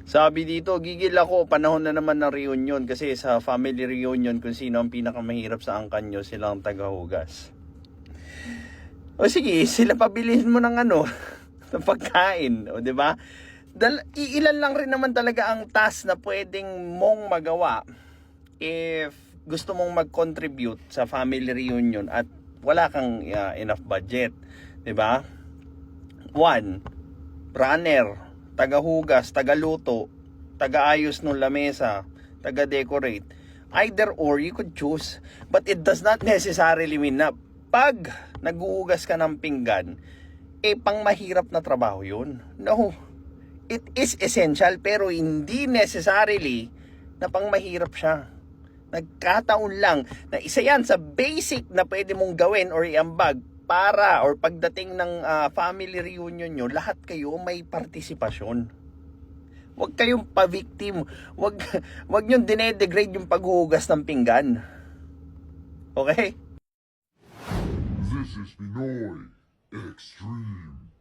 Sabi dito, gigil ako, panahon na naman ng reunion kasi sa family reunion kung sino ang pinakamahirap sa angkan nyo, silang tagahugas. O sige, sila pabilihin mo ng ano, ng pagkain, o 'di ba? Iilan lang rin naman talaga ang task na pwedeng mong magawa if gusto mong mag-contribute sa family reunion at wala kang enough budget, 'di ba? 1, runner, tagahugas, tagaluto, tagaayos ng lamesa, taga-decorate. Either or, you could choose. But it does not necessarily mean na pag naghuhugas ka ng pinggan, pang mahirap na trabaho yun. No. It is essential pero hindi necessarily na pang mahirap siya. Nagkataon lang na isa yan sa basic na pwede mong gawin or iambag para or pagdating ng family reunion nyo, lahat kayo may partisipasyon. Huwag kayong pa-victim. Huwag nyo dinedegrade yung paghuhugas ng pinggan. Okay? This is Pinoy Extreme.